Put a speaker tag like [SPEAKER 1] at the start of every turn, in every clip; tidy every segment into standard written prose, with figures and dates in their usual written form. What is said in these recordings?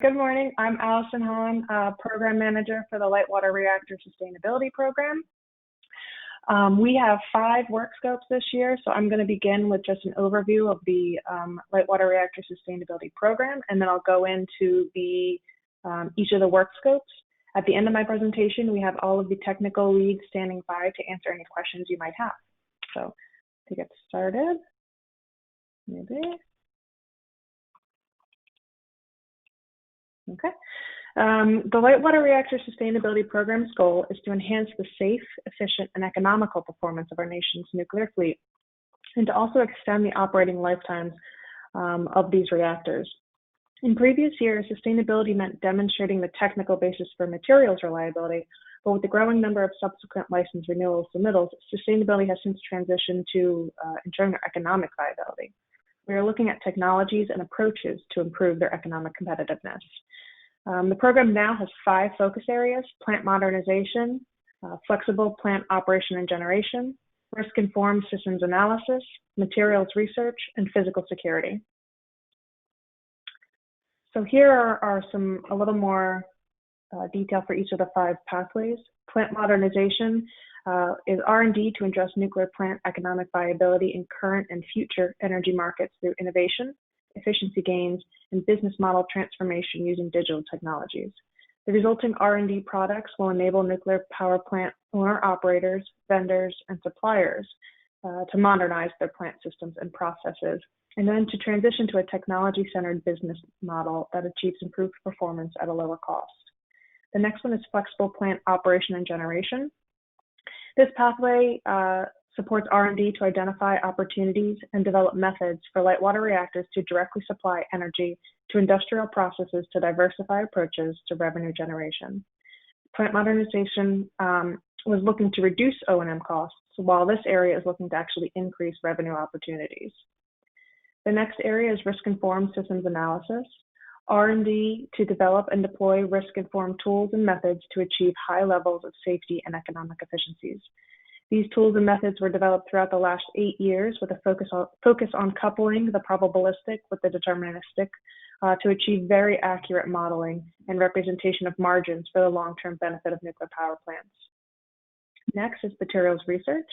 [SPEAKER 1] Good morning. I'm Allison Hahn, Program Manager for the Light Water Reactor Sustainability Program. We have 5 work scopes this year, so I'm going to begin with just an overview of the Light Water Reactor Sustainability Program, and then I'll go into each of the work scopes. At the end of my presentation, we have all of the technical leads standing by to answer any questions you might have. So to get started, Okay. The Light Water Reactor Sustainability Program's goal is to enhance the safe, efficient, and economical performance of our nation's nuclear fleet, and to also extend the operating lifetimes of these reactors. In previous years, sustainability meant demonstrating the technical basis for materials reliability, but with the growing number of subsequent license renewals submittals, sustainability has since transitioned to ensuring their economic viability. We are looking at technologies and approaches to improve their economic competitiveness. The program now has 5 focus areas: plant modernization, flexible plant operation and generation, risk-informed systems analysis, materials research, and physical security. So here are a little more detail for each of the 5 pathways. Plant modernization is R&D to address nuclear plant economic viability in current and future energy markets through innovation, efficiency gains, and business model transformation using digital technologies. The resulting R&D products will enable nuclear power plant owner-operators, vendors, and suppliers to modernize their plant systems and processes, and then to transition to a technology-centered business model that achieves improved performance at a lower cost. The next one is flexible plant operation and generation. This pathway supports R&D to identify opportunities and develop methods for light water reactors to directly supply energy to industrial processes to diversify approaches to revenue generation. Plant modernization was looking to reduce O&M costs, while this area is looking to actually increase revenue opportunities. The next area is risk-informed systems analysis. R&D to develop and deploy risk-informed tools and methods to achieve high levels of safety and economic efficiencies. These tools and methods were developed throughout the last 8 years with a focus on coupling the probabilistic with the deterministic to achieve very accurate modeling and representation of margins for the long-term benefit of nuclear power plants. Next is materials research.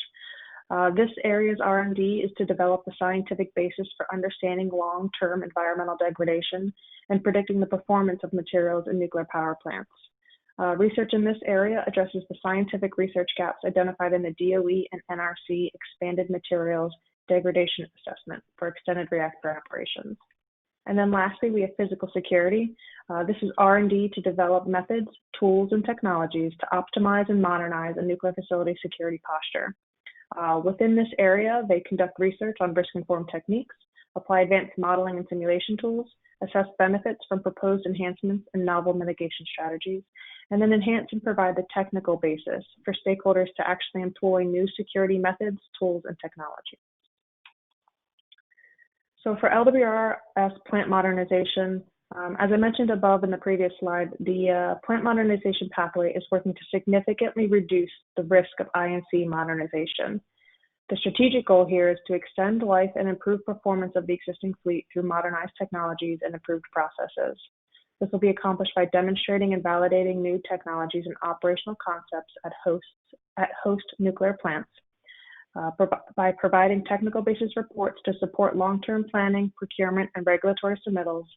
[SPEAKER 1] This area's R&D is to develop the scientific basis for understanding long-term environmental degradation and predicting the performance of materials in nuclear power plants. Research in this area addresses the scientific research gaps identified in the DOE and NRC expanded materials degradation assessment for extended reactor operations. And then lastly, we have physical security. This is R&D to develop methods, tools, and technologies to optimize and modernize a nuclear facility security posture. Within this area, they conduct research on risk-informed techniques, apply advanced modeling and simulation tools, assess benefits from proposed enhancements and novel mitigation strategies, and then enhance and provide the technical basis for stakeholders to actually employ new security methods, tools, and technology. So for LWRS plant modernization, as I mentioned above in the previous slide, the plant modernization pathway is working to significantly reduce the risk of INC modernization. The strategic goal here is to extend life and improve performance of the existing fleet through modernized technologies and improved processes. This will be accomplished by demonstrating and validating new technologies and operational concepts at host nuclear plants, by providing technical basis reports to support long-term planning, procurement, and regulatory submittals,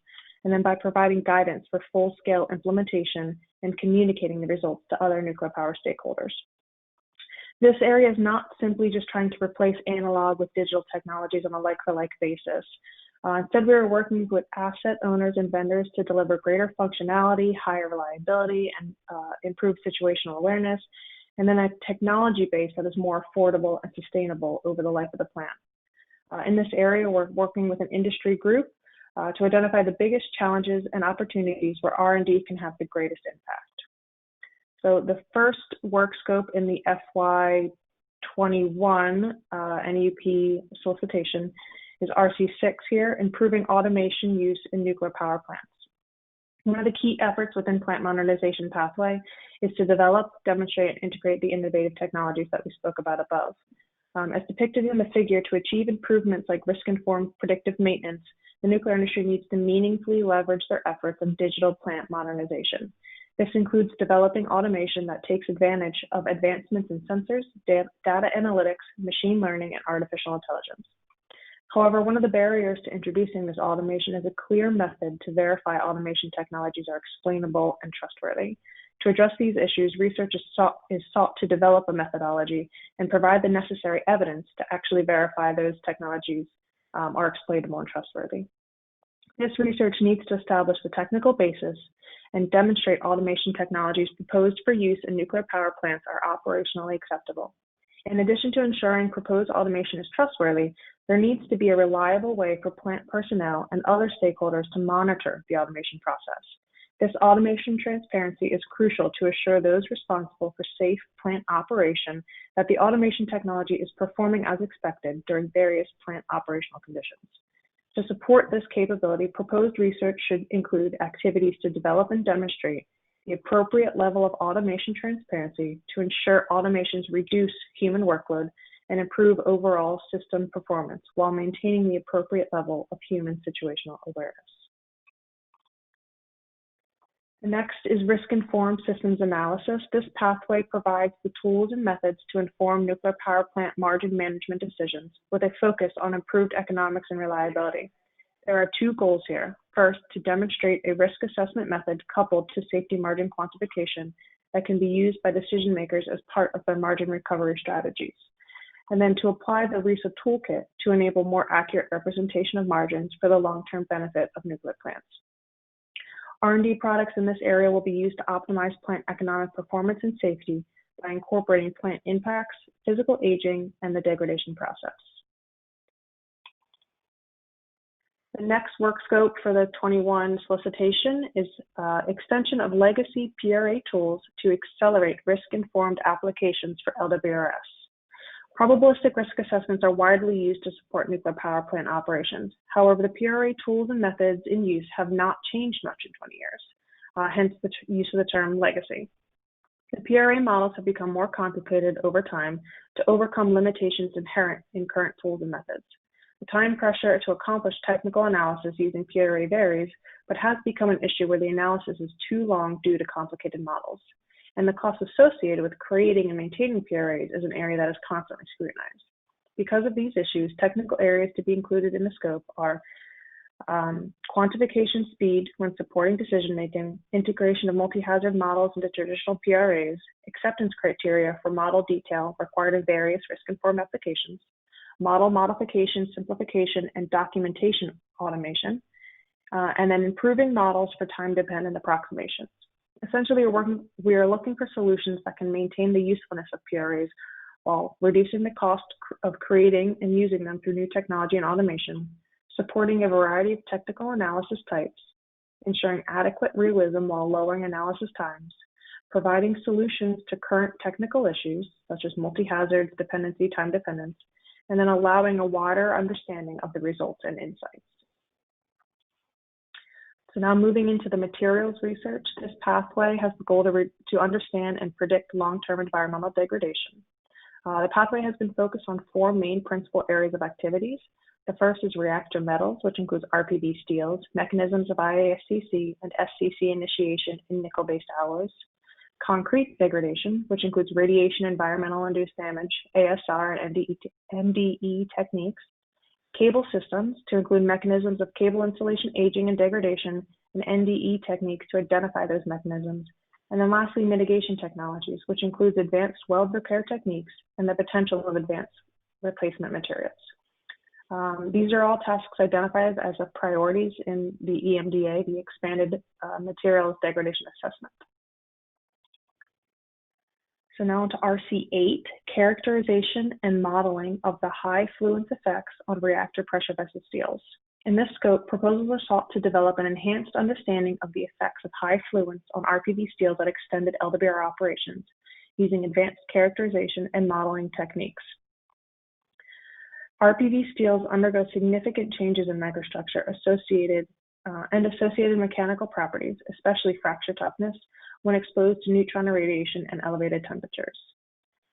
[SPEAKER 1] and then by providing guidance for full-scale implementation and communicating the results to other nuclear power stakeholders. This area is not simply just trying to replace analog with digital technologies on a like-for-like basis. Instead, we are working with asset owners and vendors to deliver greater functionality, higher reliability, and improved situational awareness, and then a technology base that is more affordable and sustainable over the life of the plant. In this area, we're working with an industry group to identify the biggest challenges and opportunities where R&D can have the greatest impact. So the first work scope in the FY21 NUP solicitation is RC-6 here, improving automation use in nuclear power plants. One of the key efforts within plant modernization pathway is to develop, demonstrate, and integrate the innovative technologies that we spoke about above. As depicted in the figure, to achieve improvements like risk-informed predictive maintenance, the nuclear industry needs to meaningfully leverage their efforts of digital plant modernization. This includes developing automation that takes advantage of advancements in sensors, data analytics, machine learning, and artificial intelligence. However, one of the barriers to introducing this automation is a clear method to verify automation technologies are explainable and trustworthy. To address these issues, research is sought to develop a methodology and provide the necessary evidence to actually verify those technologies are explainable and trustworthy. This research needs to establish the technical basis and demonstrate automation technologies proposed for use in nuclear power plants are operationally acceptable. In addition to ensuring proposed automation is trustworthy, there needs to be a reliable way for plant personnel and other stakeholders to monitor the automation process. This automation transparency is crucial to assure those responsible for safe plant operation that the automation technology is performing as expected during various plant operational conditions. To support this capability, proposed research should include activities to develop and demonstrate the appropriate level of automation transparency to ensure automations reduce human workload and improve overall system performance while maintaining the appropriate level of human situational awareness. The next is risk-informed systems analysis. This pathway provides the tools and methods to inform nuclear power plant margin management decisions with a focus on improved economics and reliability. There are two goals here. First, to demonstrate a risk assessment method coupled to safety margin quantification that can be used by decision makers as part of their margin recovery strategies. And then to apply the RISA toolkit to enable more accurate representation of margins for the long-term benefit of nuclear plants. R&D products in this area will be used to optimize plant economic performance and safety by incorporating plant impacts, physical aging, and the degradation process. The next work scope for the 21 solicitation is extension of legacy PRA tools to accelerate risk-informed applications for LWRS. Probabilistic risk assessments are widely used to support nuclear power plant operations. However, the PRA tools and methods in use have not changed much in 20 years, hence the use of the term legacy. The PRA models have become more complicated over time to overcome limitations inherent in current tools and methods. The time pressure to accomplish technical analysis using PRA varies, but has become an issue where the analysis is too long due to complicated models. And the cost associated with creating and maintaining PRAs is an area that is constantly scrutinized. Because of these issues, technical areas to be included in the scope are quantification speed when supporting decision-making, integration of multi-hazard models into traditional PRAs, acceptance criteria for model detail required in various risk-informed applications, model modification, simplification, and documentation automation, and then improving models for time-dependent approximations. Essentially, we are looking for solutions that can maintain the usefulness of PRAs while reducing the cost of creating and using them through new technology and automation, supporting a variety of technical analysis types, ensuring adequate realism while lowering analysis times, providing solutions to current technical issues such as multi-hazards, dependency, time dependence, and then allowing a wider understanding of the results and insights. So now moving into the materials research, this pathway has the goal to understand and predict long-term environmental degradation. The pathway has been focused on four main principal areas of activities. The first is reactor metals, which includes RPB steels, mechanisms of IASCC and SCC initiation in nickel-based alloys, concrete degradation, which includes radiation, environmental induced damage, ASR and MDE techniques, cable systems to include mechanisms of cable insulation, aging, and degradation, and NDE techniques to identify those mechanisms. And then lastly, mitigation technologies, which includes advanced weld repair techniques and the potential of advanced replacement materials. These are all tasks identified as priorities in the EMDA, the Expanded Materials Degradation Assessment. So now into RC-8, characterization and modeling of the high fluence effects on reactor pressure vessel steels. In this scope, proposals are sought to develop an enhanced understanding of the effects of high fluence on RPV steels at extended LWR operations using advanced characterization and modeling techniques. RPV steels undergo significant changes in microstructure associated mechanical properties, especially fracture toughness, when exposed to neutron irradiation and elevated temperatures.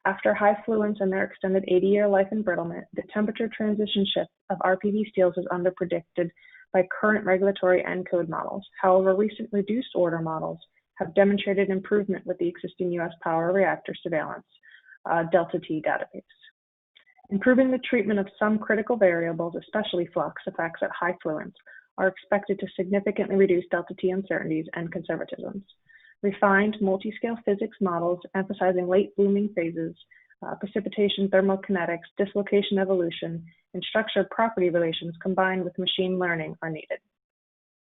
[SPEAKER 1] After high fluence and their extended 80-year life embrittlement, the temperature transition shift of RPV steels is underpredicted by current regulatory and code models. However, recent reduced order models have demonstrated improvement with the existing U.S. power reactor surveillance Delta T database. Improving the treatment of some critical variables, especially flux effects at high fluence, are expected to significantly reduce Delta T uncertainties and conservatisms. Refined multi-scale physics models emphasizing late blooming phases, precipitation thermokinetics, dislocation evolution, and structured property relations combined with machine learning are needed.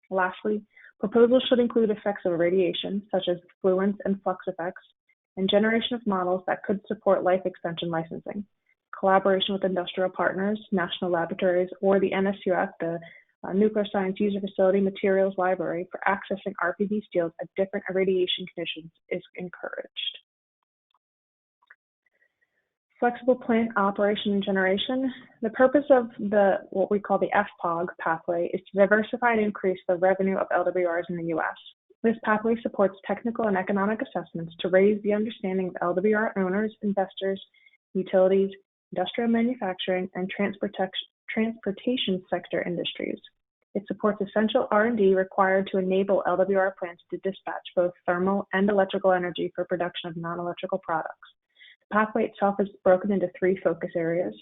[SPEAKER 1] Lastly, proposals should include effects of radiation, such as fluence and flux effects, and generation of models that could support life extension licensing. Collaboration with industrial partners, national laboratories, or the NSUF, the Nuclear Science User Facility Materials Library, for accessing RPV steels at different irradiation conditions is encouraged. Flexible plant operation and generation. The purpose of what we call the FPOG pathway is to diversify and increase the revenue of LWRs in the U.S. This pathway supports technical and economic assessments to raise the understanding of LWR owners, investors, utilities, industrial manufacturing, and transportation sector industries. It supports essential R&D required to enable LWR plants to dispatch both thermal and electrical energy for production of non-electrical products. The pathway itself is broken into 3 focus areas.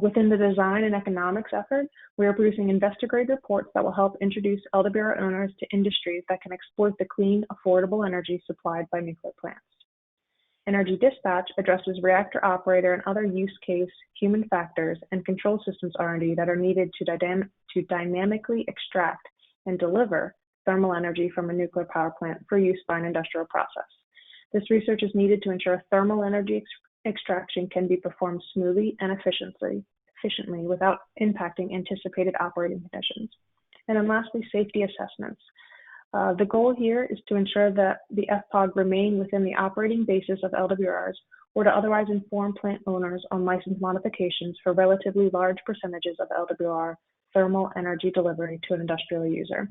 [SPEAKER 1] Within the design and economics effort, we are producing investor-grade reports that will help introduce LWR owners to industries that can exploit the clean, affordable energy supplied by nuclear plants. Energy dispatch addresses reactor operator and other use case human factors and control systems R&D that are needed to dynamically extract and deliver thermal energy from a nuclear power plant for use by an industrial process. This research is needed to ensure thermal energy extraction can be performed smoothly and efficiently without impacting anticipated operating conditions. And then lastly, safety assessments. The goal here is to ensure that the FPOG remain within the operating basis of LWRs or to otherwise inform plant owners on license modifications for relatively large percentages of LWR thermal energy delivery to an industrial user.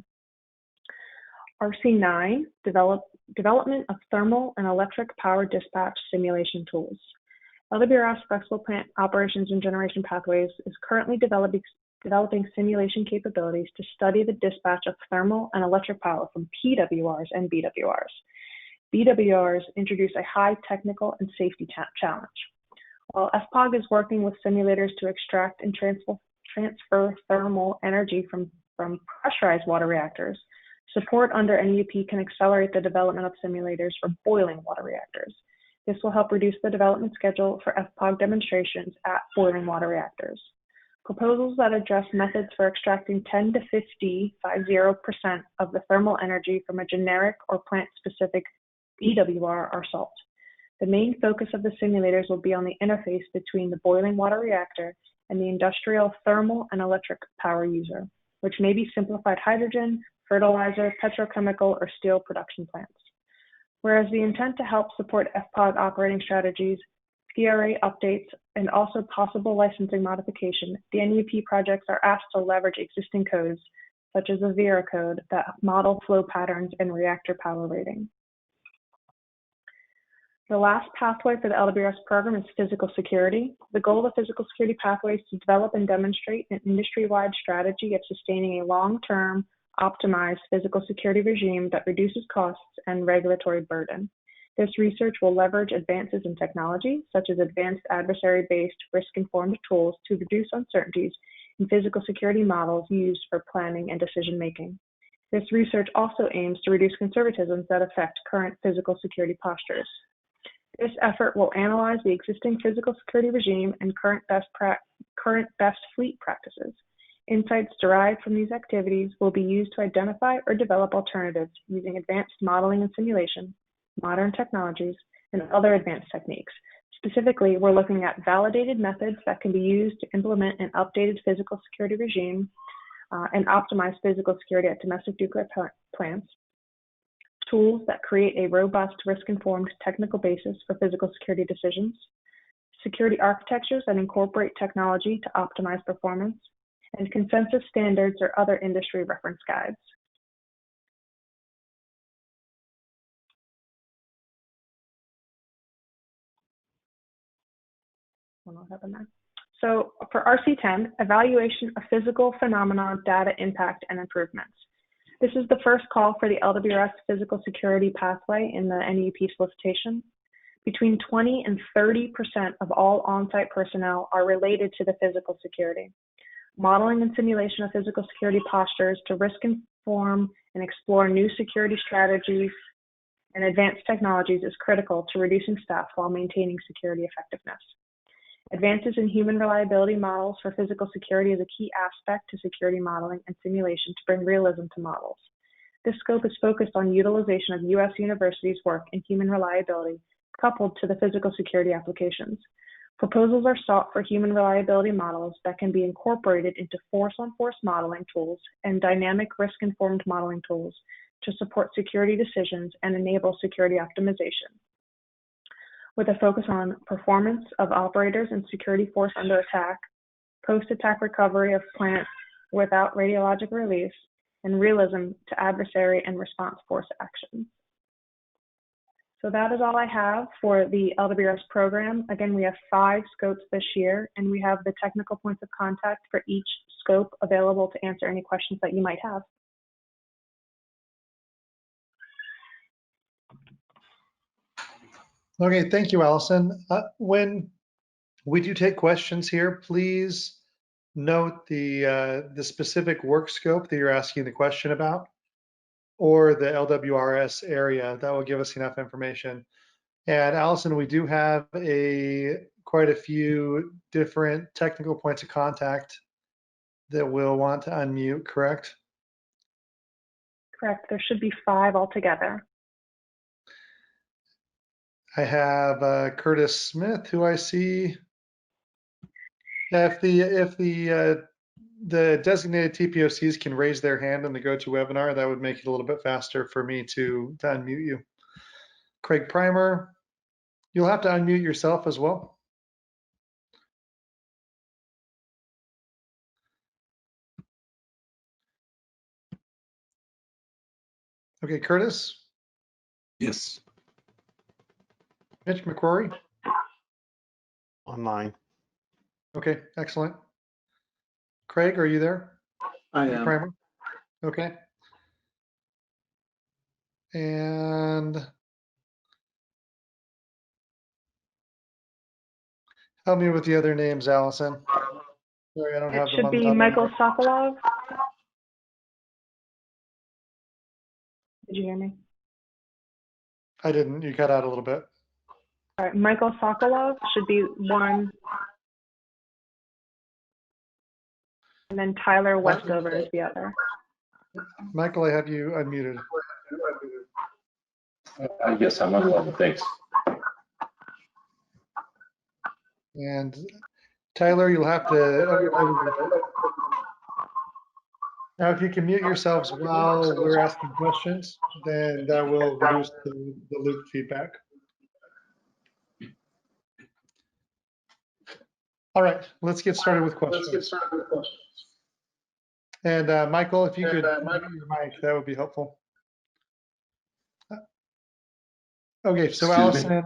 [SPEAKER 1] RC-9, development of thermal and electric power dispatch simulation tools. LWR's flexible plant operations and generation pathways is currently developing simulation capabilities to study the dispatch of thermal and electric power from PWRs and BWRs. BWRs introduce a high technical and safety challenge. While FPOG is working with simulators to extract and transfer thermal energy from pressurized water reactors, support under NUP can accelerate the development of simulators for boiling water reactors. This will help reduce the development schedule for FPOG demonstrations at boiling water reactors. Proposals that address methods for extracting 10 to 50% of the thermal energy from a generic or plant-specific BWR are sought. The main focus of the simulators will be on the interface between the boiling water reactor and the industrial thermal and electric power user, which may be simplified hydrogen, fertilizer, petrochemical, or steel production plants. Whereas the intent to help support FPOG operating strategies, PRA updates, and also possible licensing modification, the NUP projects are asked to leverage existing codes, such as the VERA code, that model flow patterns and reactor power rating. The last pathway for the LWRS program is physical security. The goal of the physical security pathway is to develop and demonstrate an industry-wide strategy of sustaining a long-term, optimized physical security regime that reduces costs and regulatory burden. This research will leverage advances in technology, such as advanced adversary-based risk-informed tools to reduce uncertainties in physical security models used for planning and decision-making. This research also aims to reduce conservatisms that affect current physical security postures. This effort will analyze the existing physical security regime and current best fleet practices. Insights derived from these activities will be used to identify or develop alternatives using advanced modeling and simulation, modern technologies, and other advanced techniques. Specifically, we're looking at validated methods that can be used to implement an updated physical security regime and optimize physical security at domestic nuclear plants, tools that create a robust risk-informed technical basis for physical security decisions, security architectures that incorporate technology to optimize performance, and consensus standards or other industry reference guides. don't know what happened there. So for RC-10, evaluation of physical phenomena, data impact, and improvements. This is the first call for the LWRS physical security pathway in the NEP solicitation. Between 20 and 30% of all on-site personnel are related to the physical security. Modeling and simulation of physical security postures to risk inform and explore new security strategies and advanced technologies is critical to reducing staff while maintaining security effectiveness. Advances in human reliability models for physical security is a key aspect to security modeling and simulation to bring realism to models. This scope is focused on utilization of U.S. universities' work in human reliability coupled to the physical security applications. Proposals are sought for human reliability models that can be incorporated into force-on-force modeling tools and dynamic risk-informed modeling tools to support security decisions and enable security optimization, with a focus on performance of operators and security force under attack, post-attack recovery of plant without radiologic release, and realism to adversary and response force actions. So that is all I have for the LWRS program. Again, we have 5 scopes this year, and we have the technical points of contact for each scope available to answer any questions that you might have.
[SPEAKER 2] Okay, thank you, Allison. When we do take questions here, please note the specific work scope that you're asking the question about, or the LWRS area. That will give us enough information. And Allison, we do have quite a few different technical points of contact that we'll want to unmute, correct?
[SPEAKER 1] Correct. There should be 5 altogether.
[SPEAKER 2] I have Curtis Smith, who I see. If the designated TPOCs can raise their hand in the GoToWebinar, that would make it a little bit faster for me to unmute you. Craig Primer, you'll have to unmute yourself as well. Okay, Curtis?
[SPEAKER 3] Yes.
[SPEAKER 2] Mitch McCrory?
[SPEAKER 3] Online.
[SPEAKER 2] Okay, excellent. Craig, are you there?
[SPEAKER 3] I
[SPEAKER 2] Craig
[SPEAKER 3] am.
[SPEAKER 2] Primer? Okay. And help me with the other names, Allison. Sorry, I don't have
[SPEAKER 1] It
[SPEAKER 2] them
[SPEAKER 1] should
[SPEAKER 2] on the
[SPEAKER 1] be
[SPEAKER 2] top of my
[SPEAKER 1] Michael
[SPEAKER 2] head.
[SPEAKER 1] Sokolov. Did you hear me?
[SPEAKER 2] I didn't. You cut out a little bit.
[SPEAKER 1] All right, Michael Sokolov should be 1. And then Tyler Westover is the other.
[SPEAKER 2] Michael, I have you unmuted.
[SPEAKER 4] Yes, I'm on. Thanks.
[SPEAKER 2] And Tyler, you'll have to, now if you can mute yourselves while we're asking questions, then that will reduce the loop feedback. All right, let's get started with questions. And Michael, if you could mute your mic, that would be helpful. Okay, so Allison,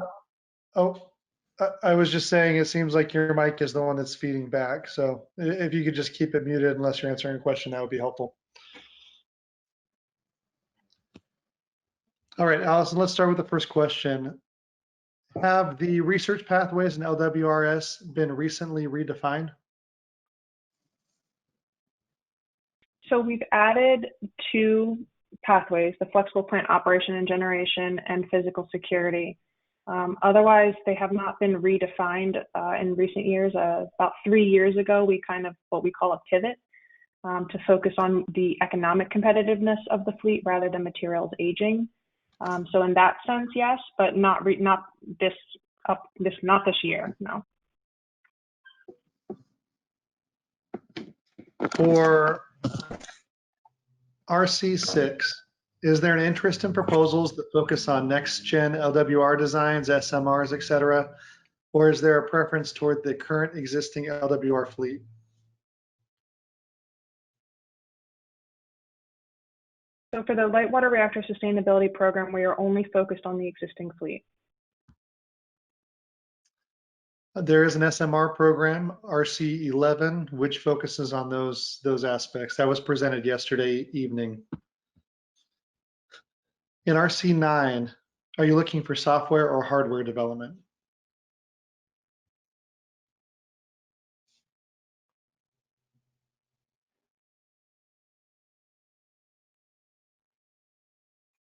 [SPEAKER 2] I was just saying, it seems like your mic is the one that's feeding back. So if you could just keep it muted unless you're answering a question, that would be helpful. All right, Allison, let's start with the first question. Have the research pathways in LWRS been recently redefined?
[SPEAKER 1] So we've added 2 pathways, the flexible plant operation and generation and physical security. Otherwise, they have not been redefined in recent years. About 3 years ago, we kind of what we call a pivot to focus on the economic competitiveness of the fleet rather than materials aging. So in that sense, yes, but not this year, no.
[SPEAKER 2] For RC-6, is there an interest in proposals that focus on next-gen LWR designs, SMRs, et cetera, or is there a preference toward the current existing LWR fleet?
[SPEAKER 1] So for the light water reactor sustainability program, we are only focused on the existing fleet.
[SPEAKER 2] There is an SMR program, RC-11, which focuses on those aspects. That was presented yesterday evening. In RC-9, are you looking for software or hardware development?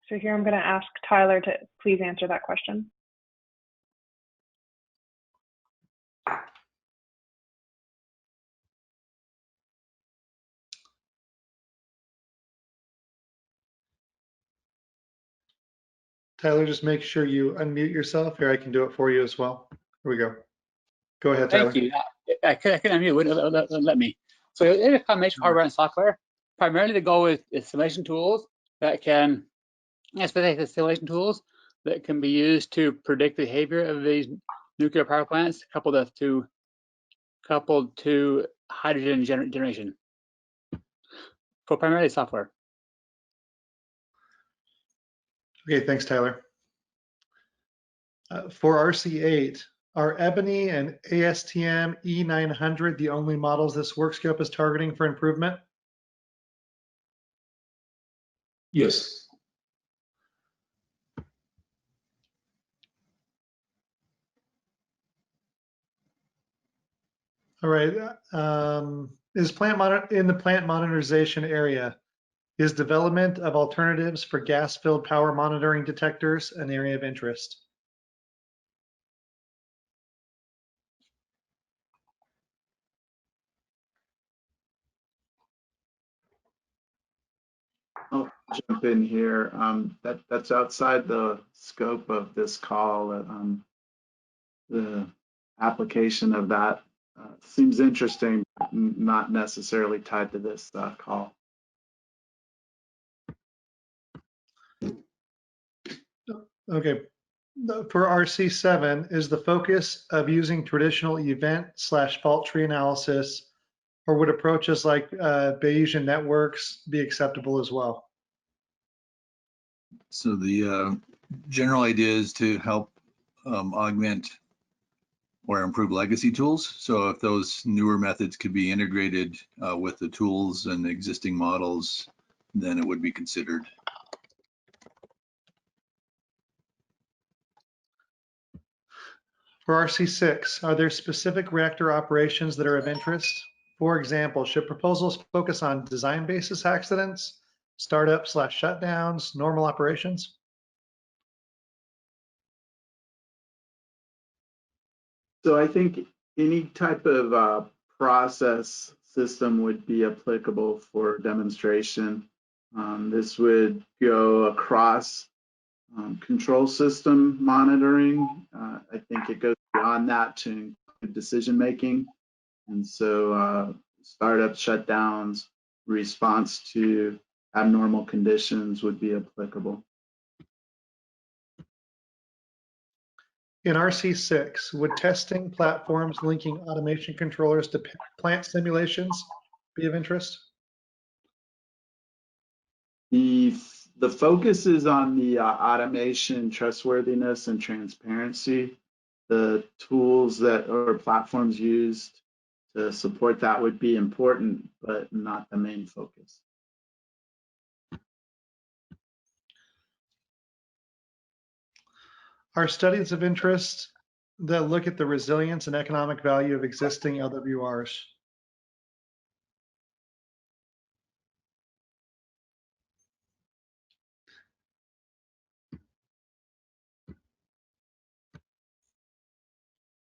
[SPEAKER 1] So here I'm going to ask Tyler to please answer that question.
[SPEAKER 2] Tyler, just make sure you unmute yourself. Here, I can do it for you as well. Here we go. Go ahead, Tyler.
[SPEAKER 3] Thank you. I can unmute. Let me. So it is a combination of hardware and software. Primarily, the goal is simulation tools that can, especially simulation tools that can be used to predict the behavior of these nuclear power plants, coupled to hydrogen generation. For primarily software.
[SPEAKER 2] Okay, thanks, Tyler. For RC8, are Ebony and ASTM E900 the only models this work scope is targeting for improvement?
[SPEAKER 4] Yes.
[SPEAKER 2] All right. Is in the plant modernization area, is development of alternatives for gas-filled power monitoring detectors an area of interest?
[SPEAKER 5] I'll jump in here. That's outside the scope of this call. The application of that seems interesting, but not necessarily tied to this call.
[SPEAKER 2] Okay. For RC7, is the focus of using traditional event/fault tree analysis, or would approaches like Bayesian networks be acceptable as well?
[SPEAKER 6] So the general idea is to help augment or improve legacy tools. So if those newer methods could be integrated with the tools and the existing models, then it would be considered.
[SPEAKER 2] For RC6, are there specific reactor operations that are of interest? For example, should proposals focus on design basis accidents, startup/shutdowns, normal operations?
[SPEAKER 5] So I think any type of process system would be applicable for demonstration. This would go across control system monitoring. I think it goes beyond that to include decision making. And so startup shutdowns, response to abnormal conditions would be applicable.
[SPEAKER 2] In RC6, would testing platforms linking automation controllers to plant simulations be of interest?
[SPEAKER 5] The focus is on the automation, trustworthiness, and transparency. The tools that or platforms used to support that would be important, but not the main focus.
[SPEAKER 2] Are studies of interest that look at the resilience and economic value of existing LWRs?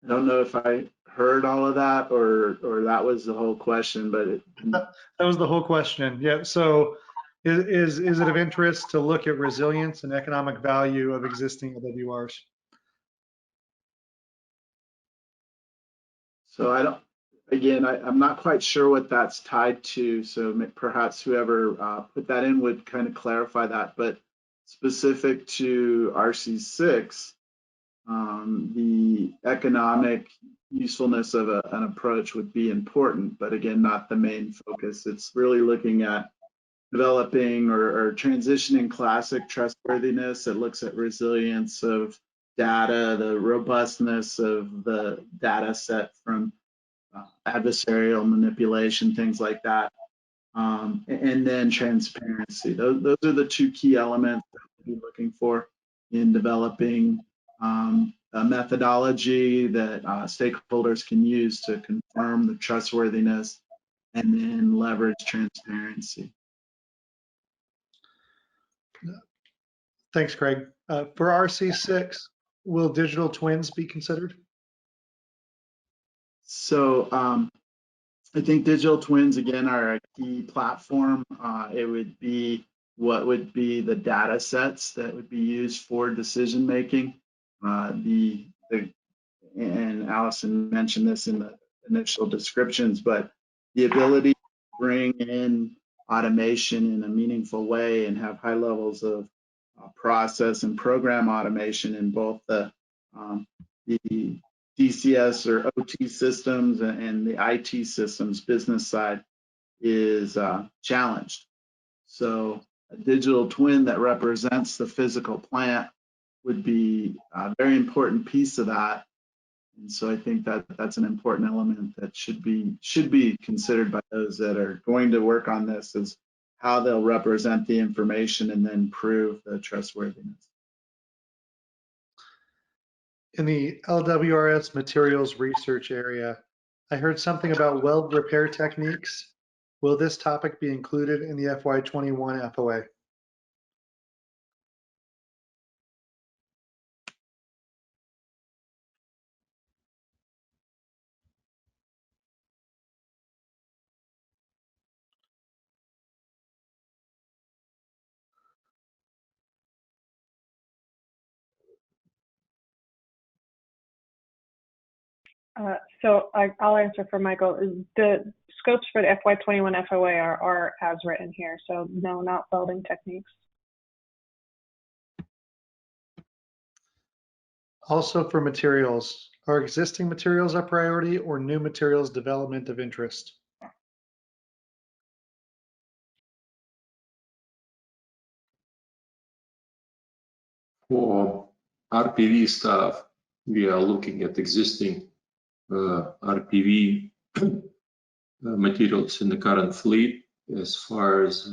[SPEAKER 5] I don't know if I heard all of that or that was the whole question, but
[SPEAKER 2] That was the whole question. Yeah. So is it of interest to look at resilience and economic value of existing LWRs?
[SPEAKER 5] so I'm not quite sure what that's tied to. So perhaps whoever put that in would kind of clarify that. But specific to RC6, the economic usefulness of an approach would be important, but again, not the main focus. It's really looking at developing or transitioning classic trustworthiness that looks at resilience of data, the robustness of the data set from adversarial manipulation, things like that. And then transparency. Those are the two key elements that we'll be looking for in developing a methodology that stakeholders can use to confirm the trustworthiness and then leverage transparency.
[SPEAKER 2] Thanks, Craig. For RC6, will digital twins be considered?
[SPEAKER 5] So I think digital twins, again, are a key platform. It would be what would be the data sets that would be used for decision making. And Allison mentioned this in the initial descriptions, but the ability to bring in automation in a meaningful way and have high levels of process and program automation in both the DCS or OT systems and the IT systems business side is challenged. So a digital twin that represents the physical plant would be a very important piece of that. And so I think that that's an important element that should be considered by those that are going to work on this, is how they'll represent the information and then prove the trustworthiness.
[SPEAKER 2] In the LWRS materials research area, I heard something about weld repair techniques. Will this topic be included in the FY21 FOA?
[SPEAKER 1] So I'll answer for Michael. The scopes for the FY21 FOA are as written here. So no, not welding techniques.
[SPEAKER 2] Also for materials, are existing materials a priority or new materials development of interest?
[SPEAKER 4] For RPV stuff, we are looking at existing RPV materials in the current fleet. As far as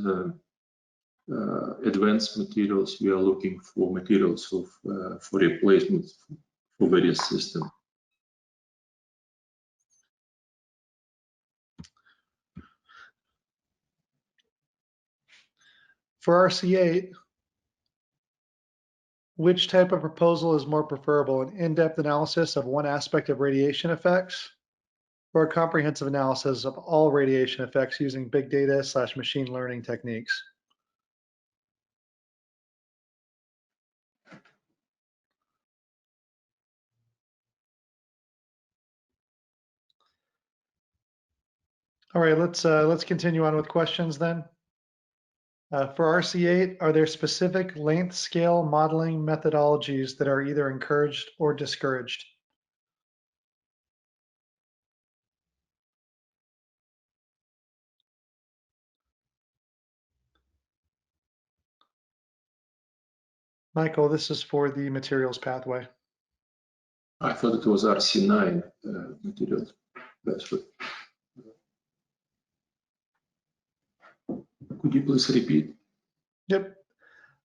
[SPEAKER 4] advanced materials, we are looking for materials for replacements for various systems.
[SPEAKER 2] For RC8, which type of proposal is more preferable, an in-depth analysis of one aspect of radiation effects or a comprehensive analysis of all radiation effects using big data / machine learning techniques? All right, let's continue on with questions then. For RC8, are there specific length scale modeling methodologies that are either encouraged or discouraged? Michael, this is for the materials pathway.
[SPEAKER 4] I thought it was RC9 materials. That's what. Could you please repeat?
[SPEAKER 2] Yep.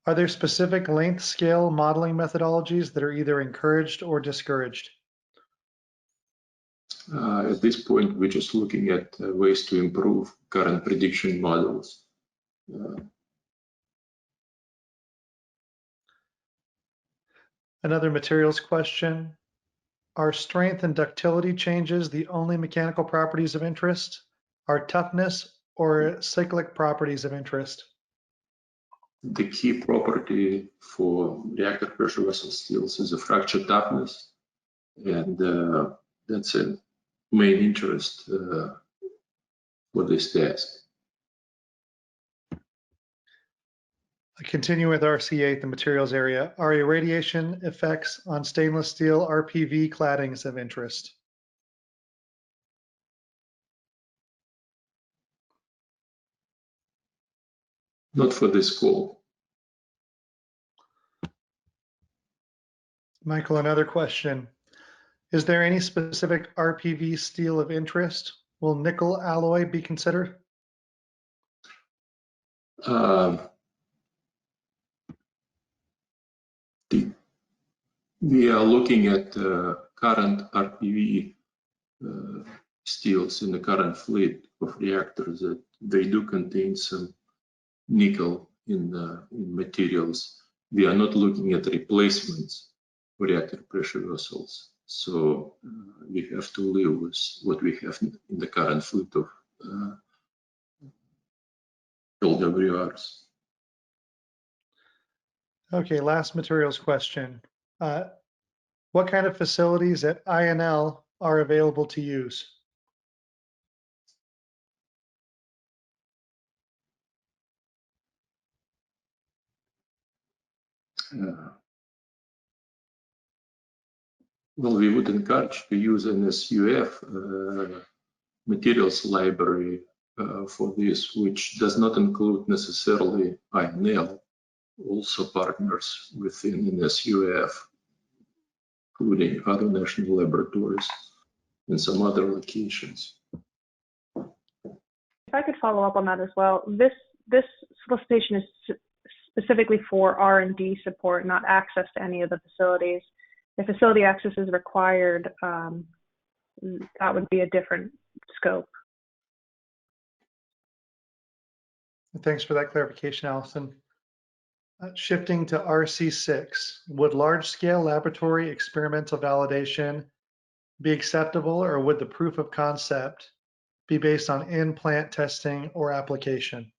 [SPEAKER 2] Are there specific length scale modeling methodologies that are either encouraged or discouraged?
[SPEAKER 4] At this point, we're just looking at ways to improve current prediction models.
[SPEAKER 2] Another materials question. Are strength and ductility changes the only mechanical properties of interest? Are toughness or cyclic properties of interest?
[SPEAKER 4] The key property for reactor pressure vessel steels is the fracture toughness, and that's a main interest for this task.
[SPEAKER 2] I continue with RC8, the materials area. Are irradiation effects on stainless steel RPV claddings of interest?
[SPEAKER 4] Not for this call.
[SPEAKER 2] Michael, another question. Is there any specific RPV steel of interest? Will nickel alloy be considered?
[SPEAKER 4] We are looking at current RPV steels in the current fleet of reactors that they do contain some nickel in materials. We are not looking at replacements for reactor pressure vessels. So we have to live with what we have in the current fleet of LWRs.
[SPEAKER 2] Okay, last materials question. What kind of facilities at INL are available to use?
[SPEAKER 4] Well, we would encourage to use an SUF materials library for this, which does not include necessarily INL, also partners within an SUF, including other national laboratories and some other locations.
[SPEAKER 1] If I could follow up on that as well, this solicitation is specifically for R&D support, not access to any of the facilities. If facility access is required, that would be a different scope.
[SPEAKER 2] Thanks for that clarification, Allison. Shifting to RC-6, would large-scale laboratory experimental validation be acceptable, or would the proof of concept be based on in-plant testing or application?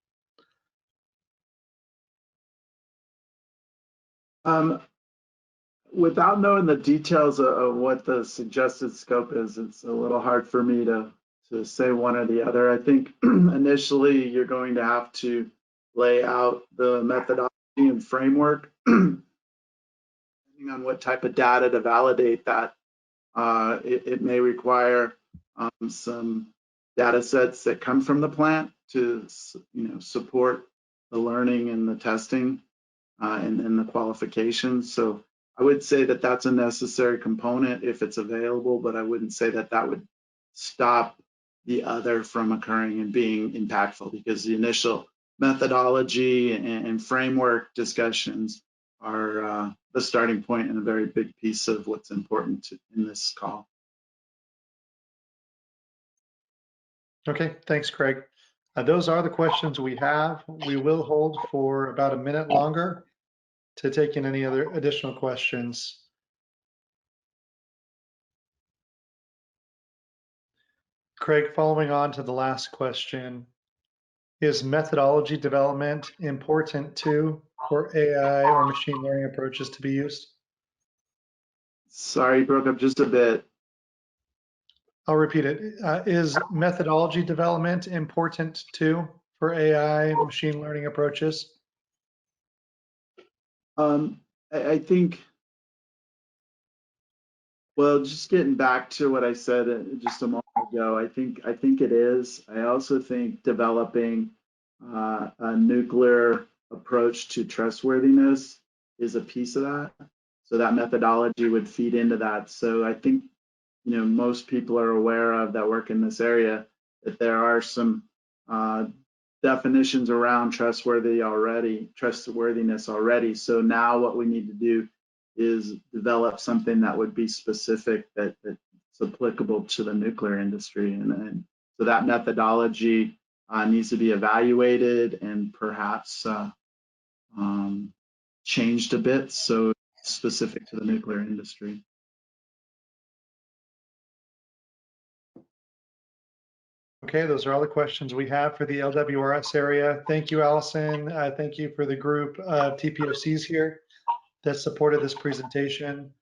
[SPEAKER 5] Without knowing the details of what the suggested scope is, it's a little hard for me to say one or the other. I think initially you're going to have to lay out the methodology and framework, depending on what type of data to validate that. It may require some data sets that come from the plant to support the learning and the testing and the qualifications. So I would say that that's a necessary component if it's available, but I wouldn't say that that would stop the other from occurring and being impactful, because the initial methodology and framework discussions are the starting point and a very big piece of what's important in this call.
[SPEAKER 2] Okay, thanks, Craig. Those are the questions we have. We will hold for about a minute longer to take in any other additional questions. Craig, following on to the last question, is methodology development important too for AI or machine learning approaches to be used?
[SPEAKER 5] Sorry, broke up just a bit.
[SPEAKER 2] I'll repeat it. Is methodology development important too for AI machine learning approaches?
[SPEAKER 5] I think, well, just getting back to what I said just a moment ago, I think it is. I also think developing a nuclear approach to trustworthiness is a piece of that. So that methodology would feed into that. So I think, most people are aware of that work in this area, that there are some definitions around trustworthiness already. So now what we need to do is develop something that would be specific, that's applicable to the nuclear industry. And so that methodology needs to be evaluated and perhaps changed a bit so it's specific to the nuclear industry.
[SPEAKER 2] Okay, those are all the questions we have for the LWRS area. Thank you, Allison. Thank you for the group of TPOCs here that supported this presentation.